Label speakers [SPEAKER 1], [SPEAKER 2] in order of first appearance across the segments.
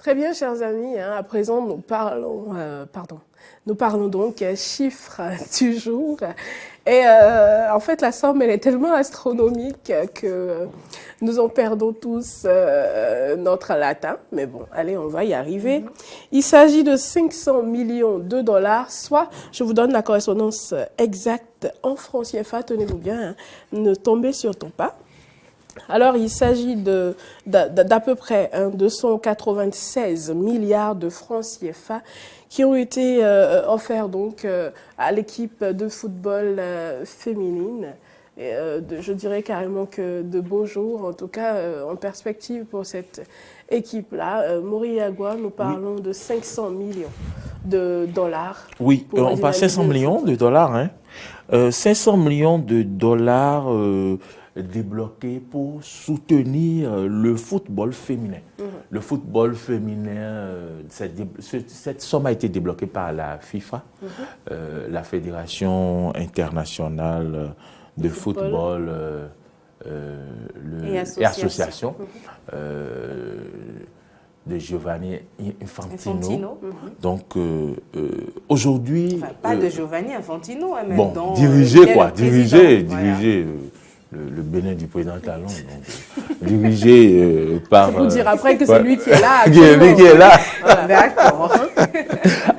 [SPEAKER 1] Très bien, chers amis. À présent, nous parlons donc chiffres du jour. Et en fait, la somme, elle est tellement astronomique que nous en perdons tous notre latin. Mais bon, allez, on va y arriver. Il s'agit de 500 millions de dollars, soit, je vous donne la correspondance exacte en francs CFA. Tenez-vous bien, ne tombez surtout pas. Alors, il s'agit d'à peu près 296 milliards de francs CFA qui ont été offerts donc à l'équipe de football féminine. Et, je dirais carrément que de beaux jours, en tout cas en perspective pour cette équipe-là. Moriagua, nous parlons de 500 millions de dollars.
[SPEAKER 2] Oui, on parle 500 millions de dollars. Hein. 500 millions de dollars débloqués pour soutenir le football féminin. Le football féminin, cette somme a été débloquée par la FIFA, la Fédération internationale de football et association de Giovanni Infantino. Donc aujourd'hui...
[SPEAKER 3] Enfin, pas de Giovanni Infantino, mais
[SPEAKER 2] bon,
[SPEAKER 3] dont,
[SPEAKER 2] diriger quoi, diriger le Bénin du président Talon, dirigé par...
[SPEAKER 1] Vous dire après que c'est lui qui est là.
[SPEAKER 2] Qui est là.
[SPEAKER 3] Voilà, d'accord.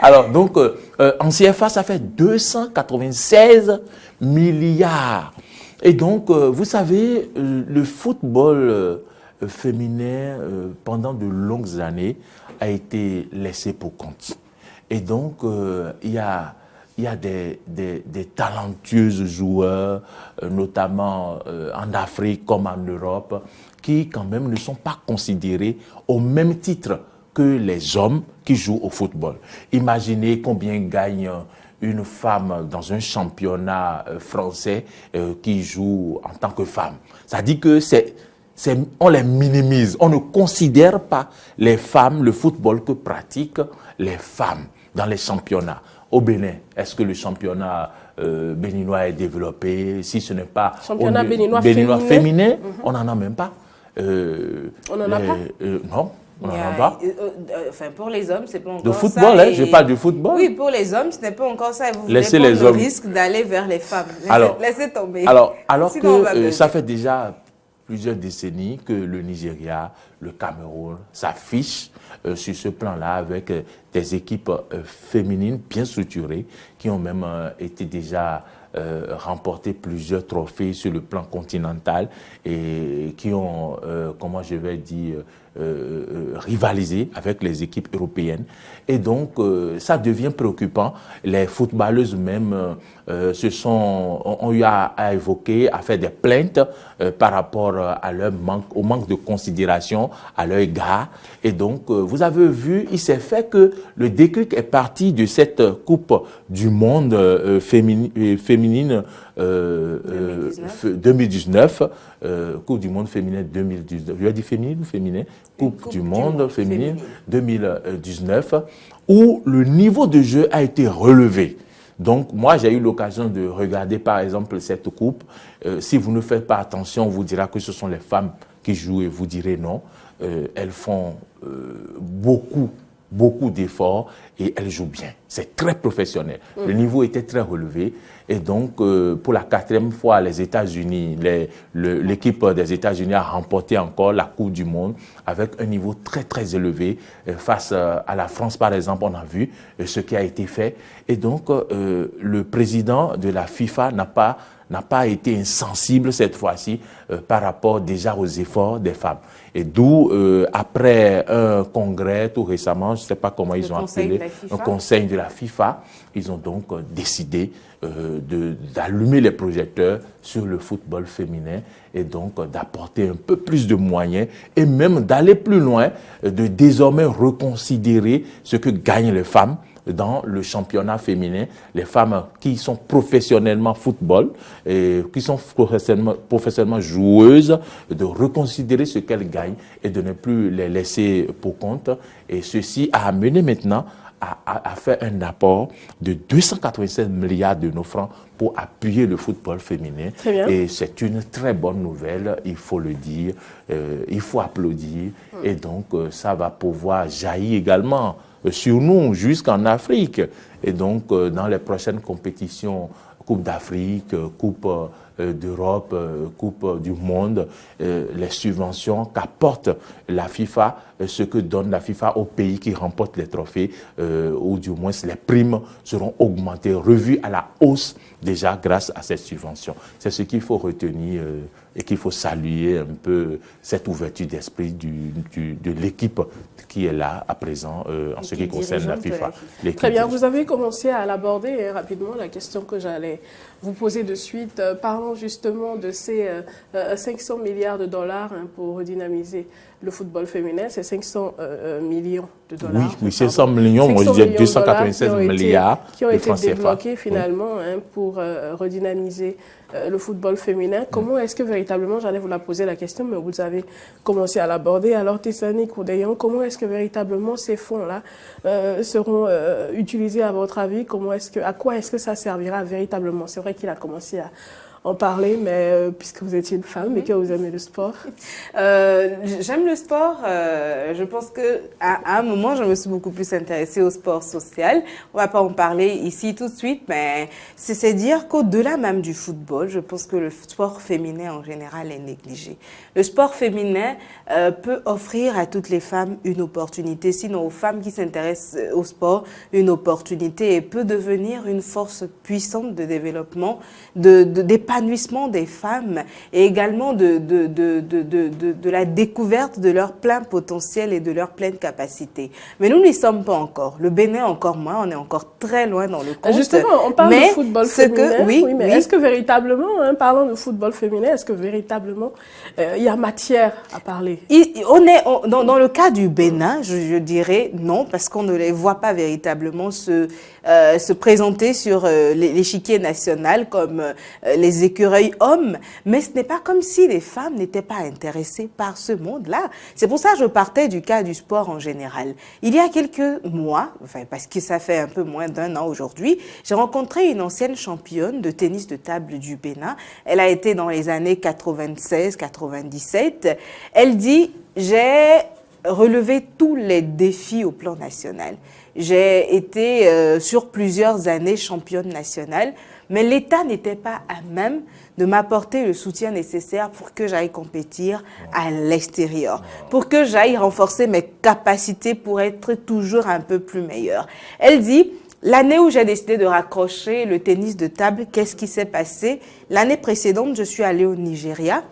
[SPEAKER 2] Alors, donc, en CFA, ça fait 296 milliards. Et donc, vous savez, le football féminin, pendant de longues années, a été laissé pour compte. Et donc, il y a des talentueuses joueurs, notamment en Afrique comme en Europe, qui quand même ne sont pas considérés au même titre que les hommes qui jouent au football. Imaginez combien gagne une femme dans un championnat français qui joue en tant que femme. Ça dit que on les minimise. On ne considère pas les femmes, le football que pratiquent les femmes dans les championnats. Au Bénin, est-ce que le championnat béninois est développé? Si ce n'est pas
[SPEAKER 1] championnat béninois
[SPEAKER 2] féminin, on n'en a même pas.
[SPEAKER 1] On n'en a pas?
[SPEAKER 2] Non. On n'en a pas.
[SPEAKER 3] Enfin, pour les hommes, c'est pas encore
[SPEAKER 2] de football,
[SPEAKER 3] ça.
[SPEAKER 2] Hein, je parle du football.
[SPEAKER 3] Oui, pour les hommes, ce n'est pas encore ça. Et vous
[SPEAKER 2] Laissez
[SPEAKER 3] voulez prendre
[SPEAKER 2] les
[SPEAKER 3] le
[SPEAKER 2] hommes.
[SPEAKER 3] risque d'aller vers les femmes. Laissez tomber.
[SPEAKER 2] Alors
[SPEAKER 3] Sinon,
[SPEAKER 2] que ça fait déjà plusieurs décennies que le Nigeria, le Cameroun s'affichent sur ce plan-là avec des équipes féminines bien structurées qui ont même été déjà remporté plusieurs trophées sur le plan continental et qui ont, comment je vais dire, rivalisé avec les équipes européennes. Et donc, ça devient préoccupant. Les footballeuses même ont eu à évoquer, à faire des plaintes par rapport à au manque de considération à leur égard. Et donc, vous avez vu, il s'est fait que le déclic est parti de cette Coupe du Monde féminine 2019, Coupe du Monde féminin 2019. Je vais dire féminine ou féminin? Coupe du Monde féminine 2019, où le niveau de jeu a été relevé. Donc, moi, j'ai eu l'occasion de regarder, par exemple, cette coupe. Si vous ne faites pas attention, on vous dira que ce sont les femmes qui jouent et vous direz non. Elles font beaucoup d'efforts et elles jouent bien. C'est très professionnel. Le niveau était très relevé. Et donc, pour la 4e fois, les États-Unis, l'équipe des États-Unis a remporté encore la Coupe du Monde avec un niveau très, très élevé. Face à la France, par exemple, on a vu ce qui a été fait. Et donc, le président de la FIFA n'a pas été insensible cette fois-ci par rapport déjà aux efforts des femmes. Et d'où, après un congrès tout récemment, je ne sais pas comment ils ont appelé, un conseil de la FIFA, ils ont donc décidé d'allumer les projecteurs sur le football féminin et donc d'apporter un peu plus de moyens et même d'aller plus loin, de désormais reconsidérer ce que gagnent les femmes dans le championnat féminin, les femmes qui sont professionnellement football et qui sont professionnellement joueuses, de reconsidérer ce qu'elles gagnent et de ne plus les laisser pour compte. Et ceci a amené maintenant a fait un apport de 287 milliards de nos francs pour appuyer le football féminin.
[SPEAKER 1] Très bien.
[SPEAKER 2] Et c'est une très bonne nouvelle, il faut le dire, il faut applaudir. Et donc, ça va pouvoir jaillir également sur nous jusqu'en Afrique. Et donc, dans les prochaines compétitions, Coupe d'Afrique, Coupe d'Europe, Coupe du Monde, les subventions qu'apporte la FIFA, ce que donne la FIFA aux pays qui remportent les trophées, ou du moins les primes seront augmentées, revues à la hausse déjà grâce à cette subvention. C'est ce qu'il faut retenir et qu'il faut saluer un peu cette ouverture d'esprit de l'équipe qui est là à présent en ce qui concerne la FIFA.
[SPEAKER 1] Très bien, vous avez commencé à l'aborder rapidement, la question que j'allais vous poser de suite. Parlons justement de ces 500 milliards de dollars pour redynamiser le football féminin. C'est 500 millions de dollars.
[SPEAKER 2] Oui, 500 millions, moi je disais 296 milliards
[SPEAKER 1] qui ont
[SPEAKER 2] de
[SPEAKER 1] été
[SPEAKER 2] francs CFA.
[SPEAKER 1] débloqués finalement pour redynamiser le football féminin. Comment est-ce que véritablement, j'allais vous la poser la question, mais vous avez commencé à l'aborder. Alors Tessani Koudéyan, comment est-ce que véritablement ces fonds-là seront utilisés à votre avis? À quoi est-ce que ça servira véritablement? C'est vrai qu'il a commencé à en parler, mais puisque vous étiez une femme et que vous aimez le sport.
[SPEAKER 3] J'aime le sport. Je pense que à un moment, je me suis beaucoup plus intéressée au sport social. On va pas en parler ici tout de suite, mais c'est dire qu'au-delà même du football, je pense que le sport féminin en général est négligé. Le sport féminin peut offrir à toutes les femmes une opportunité, sinon aux femmes qui s'intéressent au sport, une opportunité, et peut devenir une force puissante de développement, d'épanouissement des femmes, et également de la découverte de leur plein potentiel et de leur pleine capacité. Mais nous n'y sommes pas encore. Le Bénin encore moins, on est encore très loin dans le compte.
[SPEAKER 1] Justement, on parle de football féminin. Oui, mais est-ce que véritablement, parlant de football féminin, est-ce que véritablement il y a matière à parler?
[SPEAKER 3] Dans le cas du Bénin, je dirais non, parce qu'on ne les voit pas véritablement se présenter sur l'échiquier national comme les écureuils hommes, mais ce n'est pas comme si les femmes n'étaient pas intéressées par ce monde-là. C'est pour ça que je partais du cas du sport en général. Il y a quelques mois, parce que ça fait un peu moins d'un an aujourd'hui, j'ai rencontré une ancienne championne de tennis de table du Bénin. Elle a été dans les années 96-97. Elle dit, j'ai relevé tous les défis au plan national. J'ai été sur plusieurs années championne nationale, mais l'État n'était pas à même de m'apporter le soutien nécessaire pour que j'aille compétir à l'extérieur, pour que j'aille renforcer mes capacités pour être toujours un peu plus meilleure. Elle dit, l'année où j'ai décidé de raccrocher le tennis de table, qu'est-ce qui s'est passé? L'année précédente, je suis allée au Nigeria,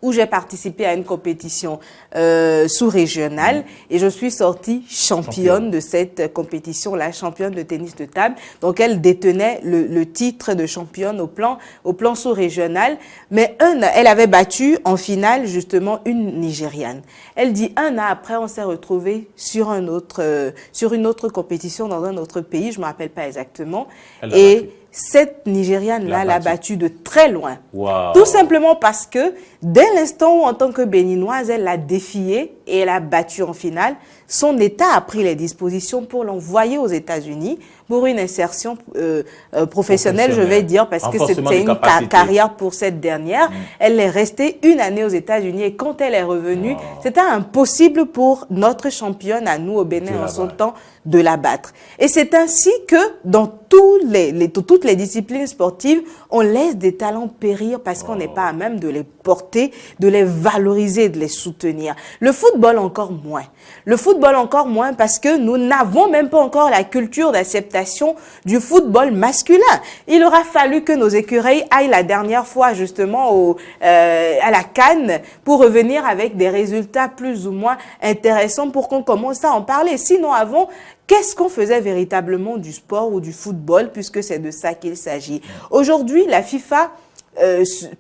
[SPEAKER 3] où j'ai participé à une compétition sous-régionale et je suis sortie championne de cette compétition, la championne de tennis de table. Donc, elle détenait le titre de championne au plan sous-régional. Mais elle avait battu en finale, justement, une Nigériane. Elle dit, un an après, on s'est retrouvés sur une autre compétition dans un autre pays, je ne me rappelle pas exactement. Cette Nigériane-là l'a battue de très loin.
[SPEAKER 2] Wow.
[SPEAKER 3] Tout simplement parce que dès l'instant où, en tant que Béninoise, elle l'a défiée et elle a battu en finale, son État a pris les dispositions pour l'envoyer aux États-Unis pour une insertion professionnelle, je vais dire, parce que c'était une carrière pour cette dernière. Elle est restée une année aux États-Unis et quand elle est revenue, c'était impossible pour notre championne à nous au Bénin en son temps de la battre. Et c'est ainsi que dans toutes les disciplines sportives, on laisse des talents périr parce qu'on n'est pas à même de les porter, de les valoriser, de les soutenir. Le football encore moins. Le football encore moins parce que nous n'avons même pas encore la culture d'acceptation du football masculin. Il aura fallu que nos écureuils aillent la dernière fois justement à la CAN pour revenir avec des résultats plus ou moins intéressants pour qu'on commence à en parler. Sinon avant, qu'est-ce qu'on faisait véritablement du sport ou du football, puisque c'est de ça qu'il s'agit? Aujourd'hui, la FIFA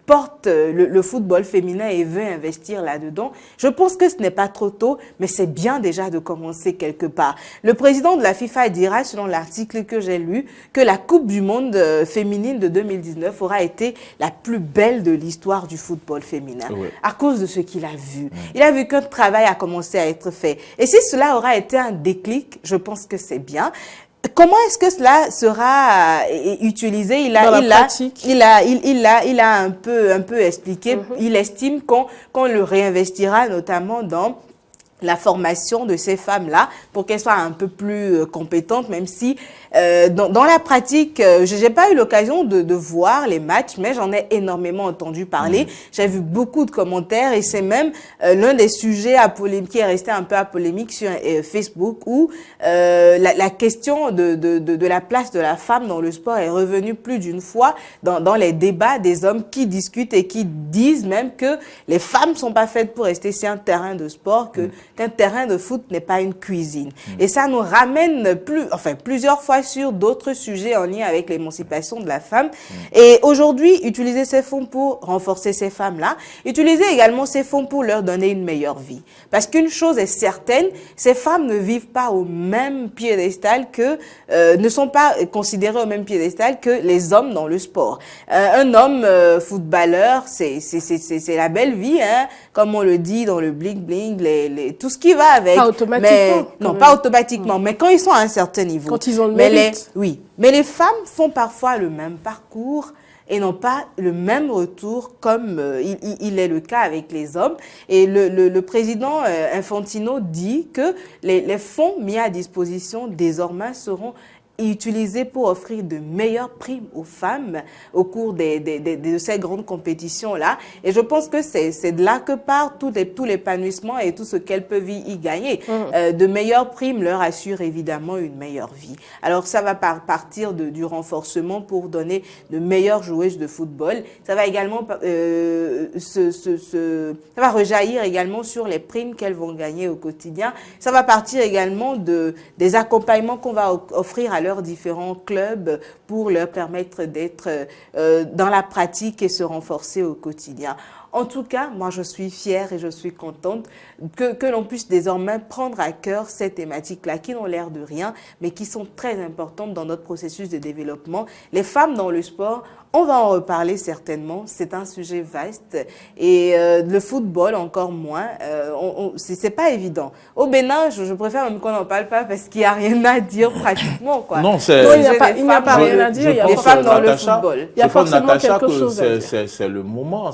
[SPEAKER 3] porte le football féminin et veut investir là-dedans, je pense que ce n'est pas trop tôt, mais c'est bien déjà de commencer quelque part. Le président de la FIFA dira, selon l'article que j'ai lu, que la Coupe du Monde féminine de 2019 aura été la plus belle de l'histoire du football féminin, à cause de ce qu'il a vu. Il a vu qu'un travail a commencé à être fait. Et si cela aura été un déclic, je pense que c'est bien. Comment est-ce que cela sera utilisé? Il a un peu expliqué. Il estime qu'on le réinvestira notamment dans la formation de ces femmes-là pour qu'elles soient un peu plus compétentes, même si dans la pratique, je n'ai pas eu l'occasion de voir les matchs, mais j'en ai énormément entendu parler. J'ai vu beaucoup de commentaires et c'est même l'un des sujets qui est resté un peu à polémique sur Facebook où la question de la place de la femme dans le sport est revenue plus d'une fois dans les débats des hommes qui discutent et qui disent même que les femmes ne sont pas faites pour rester sur un terrain de sport, qu'un terrain de foot n'est pas une cuisine. Et ça nous ramène plusieurs fois sur d'autres sujets en lien avec l'émancipation de la femme. Et aujourd'hui, utiliser ces fonds pour renforcer ces femmes-là, utiliser également ces fonds pour leur donner une meilleure vie. Parce qu'une chose est certaine, ces femmes ne vivent pas au même piédestal ne sont pas considérées au même piédestal que les hommes dans le sport. Un homme footballeur, c'est la belle vie, hein, comme on le dit dans le bling-bling, tout ce qui va avec.
[SPEAKER 1] Pas automatiquement.
[SPEAKER 3] Non, pas automatiquement, mais quand ils sont à un certain niveau.
[SPEAKER 1] Quand ils ont le mérite.
[SPEAKER 3] Oui, mais les femmes font parfois le même parcours et n'ont pas le même retour comme il est le cas avec les hommes. Et le président Infantino dit que les fonds mis à disposition désormais seront utilisés pour offrir de meilleures primes aux femmes au cours de ces grandes compétitions-là. Et je pense que c'est de là que part tout l'épanouissement et tout ce qu'elles peuvent y gagner. De meilleures primes leur assurent évidemment une meilleure vie. Alors ça va partir du renforcement pour donner de meilleures joueuses de football. Ça va également ça va rejaillir également sur les primes qu'elles vont gagner au quotidien. Ça va partir également des accompagnements qu'on va offrir à leurs différents clubs pour leur permettre d'être dans la pratique et se renforcer au quotidien. En tout cas, moi, je suis fière et je suis contente que l'on puisse désormais prendre à cœur ces thématiques-là qui n'ont l'air de rien, mais qui sont très importantes dans notre processus de développement. Les femmes dans le sport, on va en reparler certainement. C'est un sujet vaste et le football encore moins. C'est pas évident. Au Bénin, je préfère même qu'on n'en parle pas parce qu'il n'y a rien à dire pratiquement, quoi.
[SPEAKER 2] Non,
[SPEAKER 1] il n'y a pas rien à dire. Il y a
[SPEAKER 3] les femmes dans le football.
[SPEAKER 1] Il y a forcément quelque chose à dire.
[SPEAKER 2] C'est le moment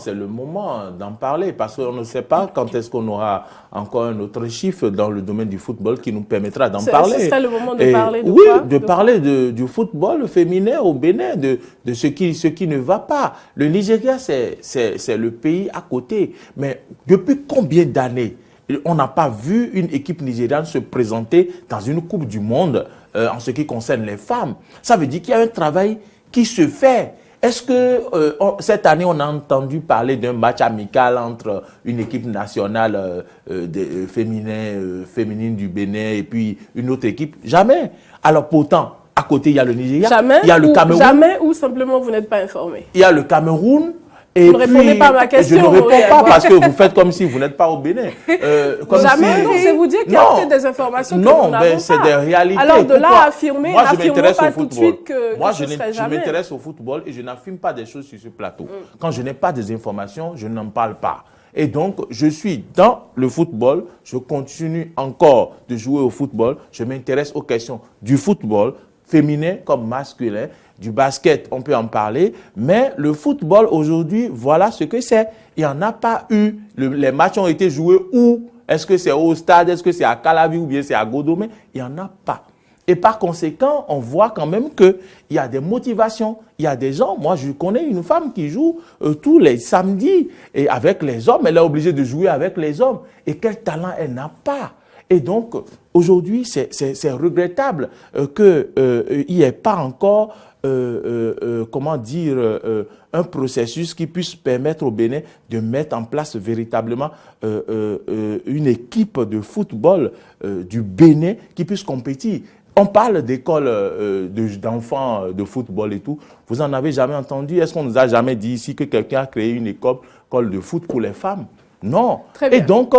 [SPEAKER 2] d'en parler parce qu'on ne sait pas quand est-ce qu'on aura encore un autre chiffre dans le domaine du football qui nous permettra d'en parler.
[SPEAKER 1] Ce serait le moment de parler de
[SPEAKER 2] oui,
[SPEAKER 1] quoi?
[SPEAKER 2] de parler du football féminin au Bénin, de ce qui ne va pas. Le Nigeria, c'est le pays à côté. Mais depuis combien d'années on n'a pas vu une équipe nigériane se présenter dans une Coupe du Monde en ce qui concerne les femmes? Ça veut dire qu'il y a un travail qui se fait. Est-ce que cette année, on a entendu parler d'un match amical entre une équipe nationale féminine du Bénin et puis une autre équipe? Jamais. Alors pourtant, à côté, il y a le Nigeria, il y a le Cameroun.
[SPEAKER 1] Jamais ou simplement vous n'êtes pas informé?
[SPEAKER 2] Il y a le Cameroun. Et
[SPEAKER 1] vous ne répondez pas à ma question.
[SPEAKER 2] Je ne réponds pas parce que vous faites comme si vous n'êtes pas au Bénin.
[SPEAKER 1] Jamais, non, c'est vous dire qu'il y a peut-être des informations que nous n'avons pas.
[SPEAKER 2] Non, c'est des réalités.
[SPEAKER 1] Alors de là à affirmer, n'affirmons pas tout de suite que
[SPEAKER 2] moi,
[SPEAKER 1] ce serait jamais.
[SPEAKER 2] Je m'intéresse au football et je n'affirme pas des choses sur ce plateau. Quand je n'ai pas des informations, je n'en parle pas. Et donc, je suis dans le football, je continue encore de jouer au football, je m'intéresse aux questions du football, féminin comme masculin. Du basket, on peut en parler, mais le football aujourd'hui, voilà ce que c'est. Il n'y en a pas eu. Les matchs ont été joués où? Est-ce que c'est au stade? Est-ce que c'est à Calavi ou bien c'est à Godomé? Il n'y en a pas. Et par conséquent, on voit quand même qu'il y a des motivations. Il y a des gens, moi je connais une femme qui joue tous les samedis et avec les hommes, elle est obligée de jouer avec les hommes. Et quel talent elle n'a pas? Et donc, aujourd'hui, c'est regrettable qu'il n'y ait pas encore un processus qui puisse permettre au Bénin de mettre en place véritablement une équipe de football du Bénin qui puisse compétir. On parle d'écoles d'enfants de football et tout. Vous en avez jamais entendu? Est-ce qu'on nous a jamais dit ici que quelqu'un a créé une école de foot pour les femmes? Non. Et donc,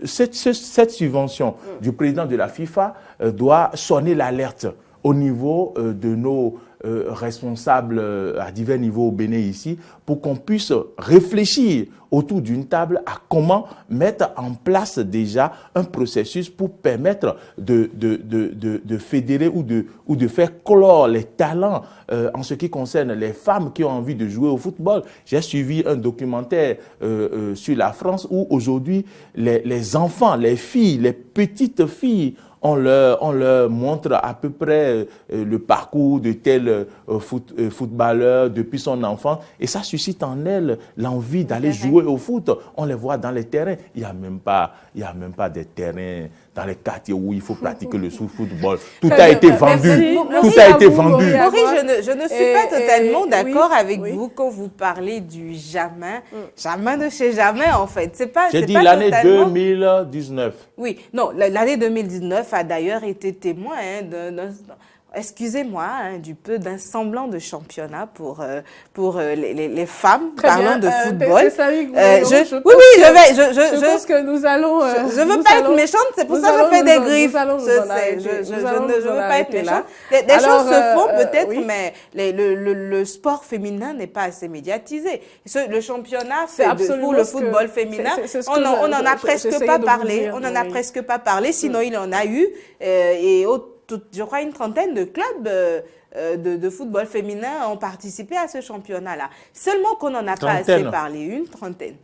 [SPEAKER 2] cette subvention du président de la FIFA doit sonner l'alerte au niveau de nos responsables à divers niveaux au Bénin ici, pour qu'on puisse réfléchir autour d'une table à comment mettre en place déjà un processus pour permettre de fédérer ou de faire clore les talents en ce qui concerne les femmes qui ont envie de jouer au football. J'ai suivi un documentaire sur la France où aujourd'hui les enfants, les filles, les petites filles, on leur montre à peu près le parcours de tel footballeur depuis son enfance, et ça suscite en elles l'envie d'aller jouer au foot. On les voit dans les terrains. Il n'y a même pas des terrains dans les quartiers où il faut pratiquer le football. Tout a été vendu. Tout a été vendu.
[SPEAKER 3] Maurice, je ne suis pas totalement d'accord avec vous quand vous parlez du Jamin. Jamin de chez Jamin, en fait.
[SPEAKER 2] J'ai dit l'année 2019.
[SPEAKER 3] Oui, non, l'année 2019 a d'ailleurs été témoin excusez-moi, d'un semblant de championnat pour les femmes parlant de football.
[SPEAKER 1] Je pense que nous allons...
[SPEAKER 3] je ne veux pas être méchante, c'est pour ça que je fais des griffes. Je ne veux pas être méchante. Des choses se font peut-être, mais le sport féminin n'est pas assez médiatisé. Le championnat pour le football féminin, on n'en a presque pas parlé. On n'en a presque pas parlé, sinon il en a eu. Je crois une trentaine de clubs de football féminin ont participé à ce championnat-là. Seulement qu'on n'en a pas assez parlé, une trentaine.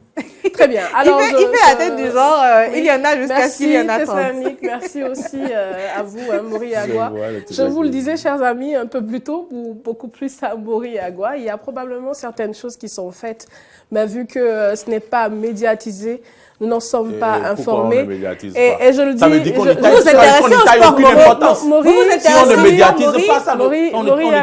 [SPEAKER 1] Très bien. Alors,
[SPEAKER 3] il fait la tête du genre, il y en a jusqu'à ce qu'il y en a 30.
[SPEAKER 1] Merci aussi à vous, Maury Agua. Je vous le disais, chers amis, un peu plus tôt, ou beaucoup plus à Maury Agua, il y a probablement certaines choses qui sont faites, mais vu que ce n'est pas médiatisé, nous n'en sommes pas informés. Et je le dis,
[SPEAKER 2] ça veut dire qu'on n'y
[SPEAKER 1] taille
[SPEAKER 2] aucune importance.
[SPEAKER 1] Vous
[SPEAKER 2] vous intéressez si on ne médiatise pas ça, on n'y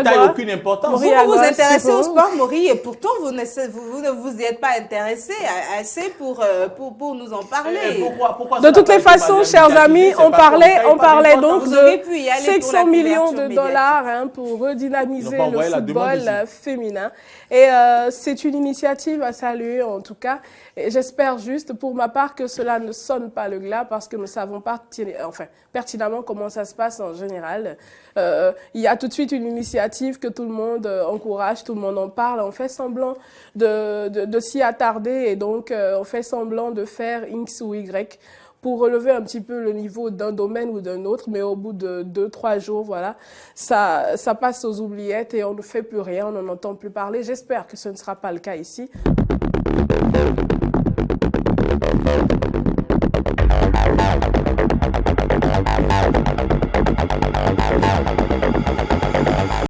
[SPEAKER 2] taille aucune importance.
[SPEAKER 3] Vous vous intéressez au sport, Maury, et pourtant vous ne vous y êtes pas intéressé assez pour nous en parler.
[SPEAKER 1] Pourquoi de toutes les façons, chers amis, on parlait donc de 500 millions de dollars pour redynamiser le football féminin. Et c'est une initiative à saluer en tout cas. Et j'espère juste pour ma part que cela ne sonne pas le glas parce que nous savons pertinemment comment ça se passe en général. Il y a tout de suite une initiative que tout le monde encourage, tout le monde en parle. On fait semblant de s'y attarder et donc on fait semblant de faire X ou Y pour relever un petit peu le niveau d'un domaine ou d'un autre, mais au bout de 2-3 jours, voilà, ça passe aux oubliettes et on ne fait plus rien, on n'en entend plus parler. J'espère que ce ne sera pas le cas ici.